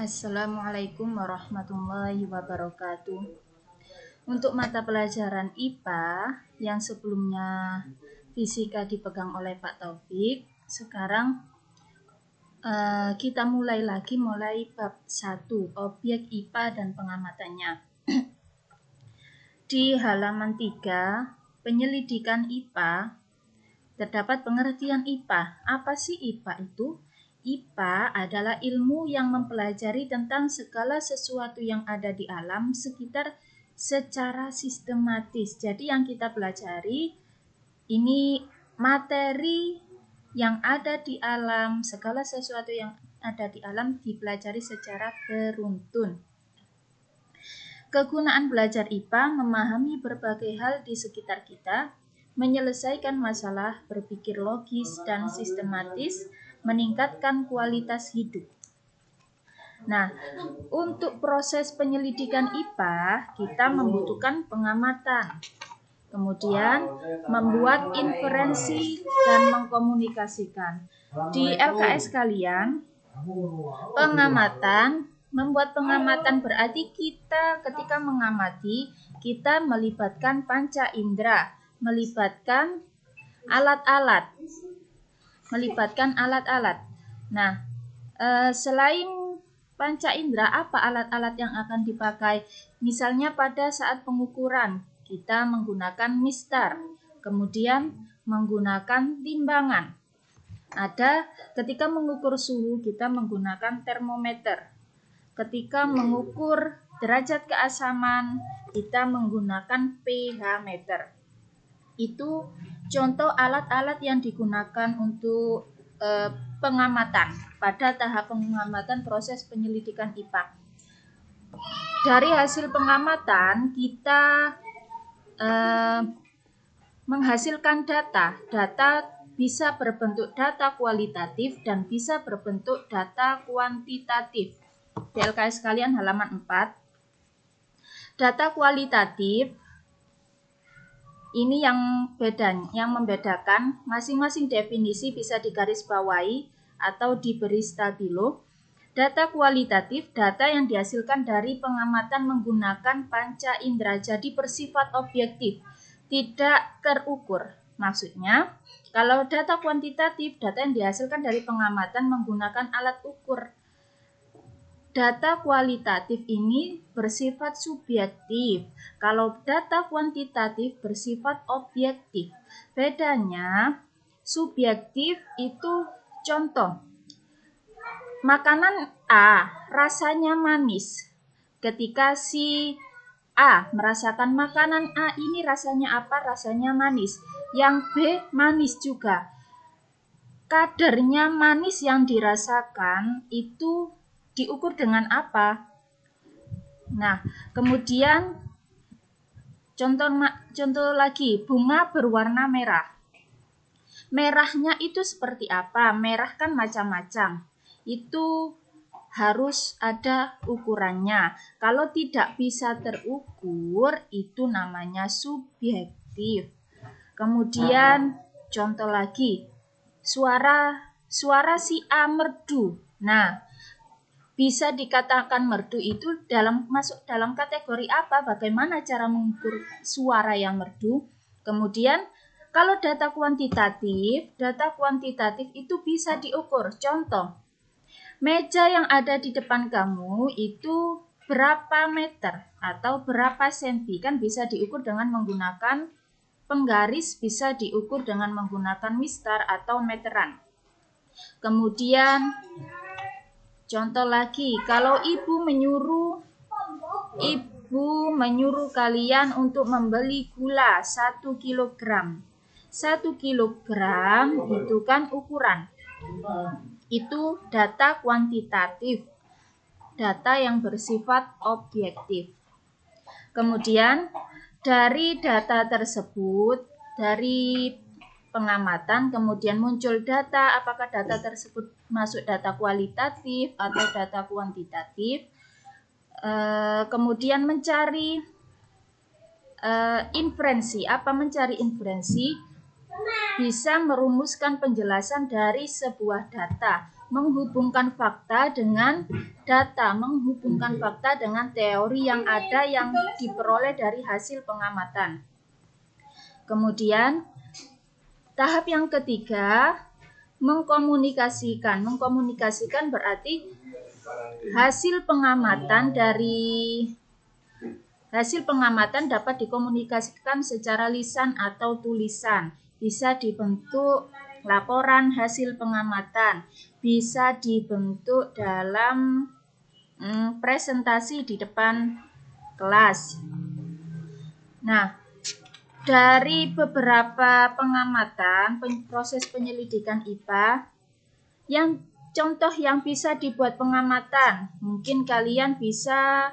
Assalamualaikum warahmatullahi wabarakatuh. Untuk mata pelajaran IPA yang sebelumnya fisika dipegang oleh Pak Taufik, sekarang kita mulai bab 1, objek IPA dan pengamatannya. Di halaman 3, penyelidikan IPA, terdapat pengertian IPA. Apa sih IPA itu? IPA adalah ilmu yang mempelajari tentang segala sesuatu yang ada di alam sekitar secara sistematis. Jadi yang kita pelajari ini materi yang ada di alam, segala sesuatu yang ada di alam dipelajari secara beruntun. Kegunaan belajar IPA memahami berbagai hal di sekitar kita, menyelesaikan masalah, berpikir logis dan sistematis, meningkatkan kualitas hidup. Nah, untuk proses penyelidikan IPA, kita membutuhkan pengamatan. Kemudian, membuat inferensi dan mengkomunikasikan. Di LKS kalian, membuat pengamatan berarti kita ketika mengamati, kita melibatkan panca indera, melibatkan alat-alat. Nah, selain panca indera, apa alat-alat yang akan dipakai? Misalnya pada saat pengukuran, kita menggunakan mistar, kemudian menggunakan timbangan. Ada ketika mengukur suhu, kita menggunakan termometer. Ketika mengukur derajat keasaman, kita menggunakan pH meter. Itu contoh alat-alat yang digunakan untuk pengamatan pada tahap pengamatan proses penyelidikan IPA. Dari hasil pengamatan kita menghasilkan data. Data bisa berbentuk data kualitatif dan bisa berbentuk data kuantitatif. Di LKS kalian halaman 4. Data kualitatif ini yang membedakan, masing-masing definisi bisa digarisbawahi atau diberi stabilo. Data kualitatif, data yang dihasilkan dari pengamatan menggunakan panca indera, jadi bersifat objektif, tidak terukur. Maksudnya, kalau data kuantitatif, data yang dihasilkan dari pengamatan menggunakan alat ukur. Data kualitatif ini bersifat subjektif. Kalau data kuantitatif bersifat objektif. Bedanya, subjektif itu contoh. Makanan A rasanya manis. Ketika si A merasakan makanan A ini rasanya apa? Rasanya manis. Yang B manis juga. Kadarnya manis yang dirasakan itu diukur dengan apa? Nah, kemudian contoh lagi, bunga berwarna merah. Merahnya itu seperti apa? Merah kan macam-macam. Itu harus ada ukurannya. Kalau tidak bisa terukur, itu namanya subjektif. Kemudian contoh lagi, suara si A merdu. Nah, bisa dikatakan merdu itu masuk dalam kategori apa? Bagaimana cara mengukur suara yang merdu? Kemudian kalau data kuantitatif itu bisa diukur. Contoh, meja yang ada di depan kamu itu berapa meter atau berapa senti? Kan bisa diukur dengan menggunakan penggaris, bisa diukur dengan menggunakan mistar atau meteran. Kemudian contoh lagi, kalau ibu menyuruh kalian untuk membeli gula 1 kg. 1 kg itu kan ukuran. Itu data kuantitatif. Data yang bersifat objektif. Kemudian dari data tersebut, dari pengamatan, kemudian muncul data, apakah data tersebut masuk data kualitatif atau data kuantitatif. Kemudian mencari inferensi. Apa mencari inferensi? Bisa merumuskan penjelasan dari sebuah data. menghubungkan fakta dengan data, menghubungkan fakta dengan teori yang ada yang diperoleh dari hasil pengamatan. Kemudian tahap yang ketiga, mengkomunikasikan. Mengkomunikasikan berarti hasil pengamatan dapat dikomunikasikan secara lisan atau tulisan. Bisa dibentuk laporan hasil pengamatan, bisa dibentuk dalam presentasi di depan kelas. Nah, dari beberapa pengamatan proses penyelidikan IPA, yang contoh yang bisa dibuat pengamatan, mungkin kalian bisa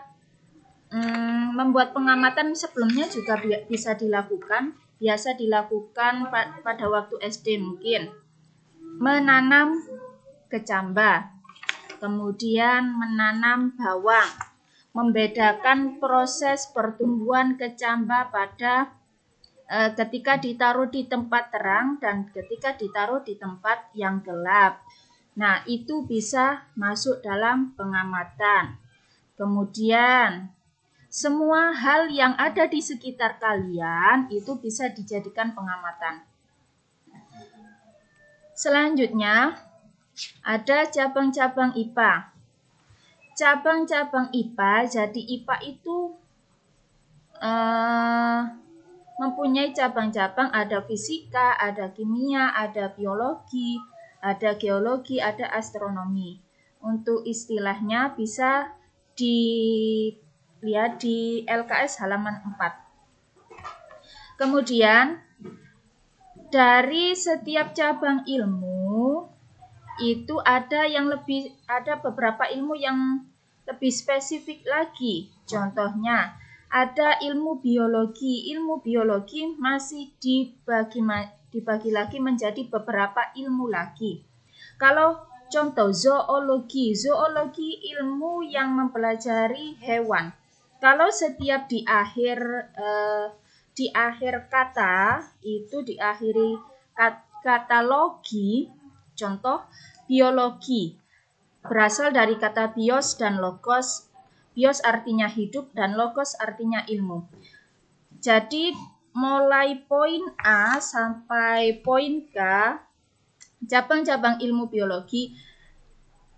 membuat pengamatan sebelumnya juga bisa dilakukan, biasa dilakukan pada waktu SD mungkin. Menanam kecamba, kemudian menanam bawang, membedakan proses pertumbuhan kecamba pada ketika ditaruh di tempat terang dan ketika ditaruh di tempat yang gelap. Nah, itu bisa masuk dalam pengamatan. Kemudian, semua hal yang ada di sekitar kalian itu bisa dijadikan pengamatan. Selanjutnya, ada cabang-cabang IPA. Cabang-cabang IPA, jadi IPA itu mempunyai cabang-cabang, ada fisika, ada kimia, ada biologi, ada geologi, ada astronomi. Untuk istilahnya bisa dilihat di LKS halaman 4. Kemudian dari setiap cabang ilmu itu ada beberapa ilmu yang lebih spesifik lagi. Contohnya ada ilmu biologi. Ilmu biologi masih dibagi lagi menjadi beberapa ilmu lagi. Kalau contoh zoologi ilmu yang mempelajari hewan. Kalau setiap di akhir kata itu diakhiri kata logi, contoh biologi berasal dari kata bios dan logos. Bios artinya hidup dan logos artinya ilmu. Jadi mulai poin A sampai poin K, cabang-cabang ilmu biologi,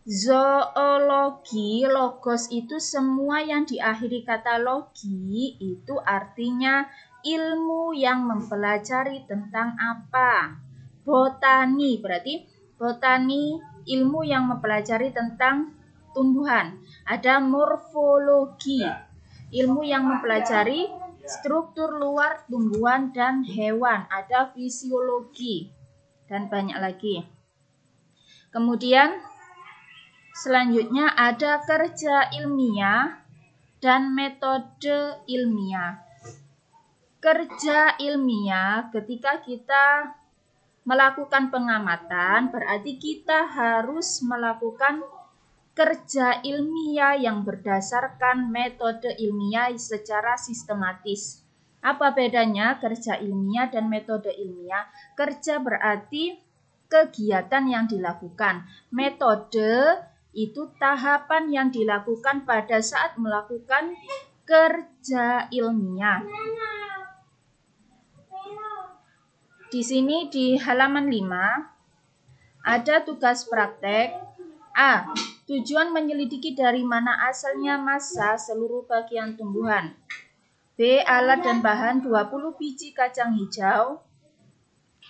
zoologi, logos itu semua yang diakhiri kata logi itu artinya ilmu yang mempelajari tentang apa. Botani berarti botani ilmu yang mempelajari tentang tumbuhan. Ada morfologi, ilmu yang mempelajari struktur luar tumbuhan dan hewan. Ada fisiologi dan banyak lagi. Kemudian selanjutnya ada kerja ilmiah dan metode ilmiah. Kerja ilmiah ketika kita melakukan pengamatan berarti kita harus melakukan kerja ilmiah yang berdasarkan metode ilmiah secara sistematis. Apa bedanya kerja ilmiah dan metode ilmiah? Kerja berarti kegiatan yang dilakukan. Metode itu tahapan yang dilakukan pada saat melakukan kerja ilmiah. Di sini di halaman 5 ada tugas praktek. A. Tujuan menyelidiki dari mana asalnya massa seluruh bagian tumbuhan. B. Alat dan bahan 20 biji kacang hijau.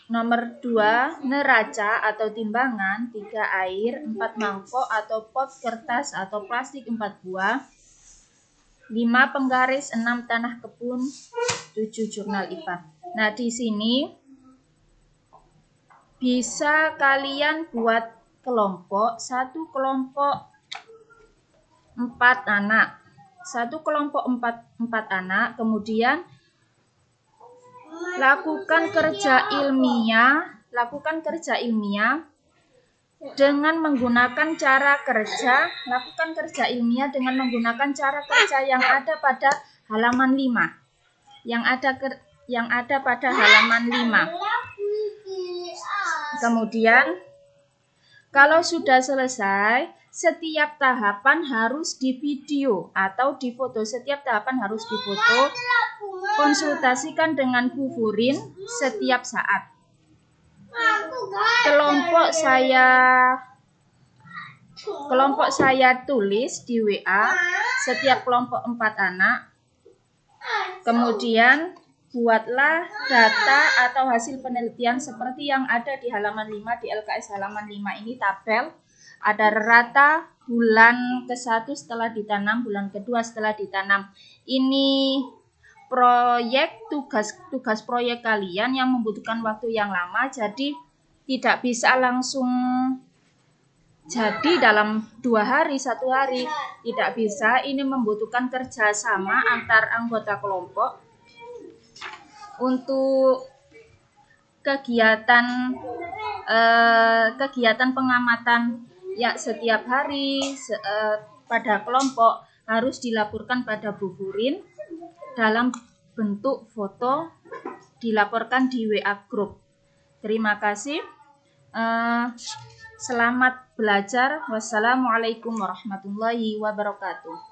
Nomor 2. Neraca atau timbangan 3 air, 4 mangkok atau pot kertas atau plastik 4 buah. 5 penggaris, 6 tanah kebun, 7 jurnal IPA. Nah, di sini bisa kalian buat kelompok, satu kelompok 4 anak. Satu kelompok 4 anak, kemudian lakukan kerja ilmiah dengan menggunakan cara kerja, dengan menggunakan cara kerja yang ada pada halaman 5. Yang ada pada halaman 5. Kemudian Kalau sudah selesai, setiap tahapan harus divideo atau difoto. Setiap tahapan harus difoto. Konsultasikan dengan Bu Furin setiap saat. Kelompok saya tulis di WA setiap kelompok 4 anak. Kemudian buatlah data atau hasil penelitian seperti yang ada di halaman 5, di LKS halaman 5 ini tabel. Ada rata bulan ke-1 setelah ditanam, bulan kedua setelah ditanam. Ini proyek tugas proyek kalian yang membutuhkan waktu yang lama, jadi tidak bisa langsung jadi dalam 2 hari, 1 hari, tidak bisa. Ini membutuhkan kerjasama antar anggota kelompok. Untuk kegiatan pengamatan ya setiap hari pada kelompok harus dilaporkan pada Bu Furin dalam bentuk foto, dilaporkan di WA Group. Terima kasih. Selamat belajar. Wassalamualaikum warahmatullahi wabarakatuh.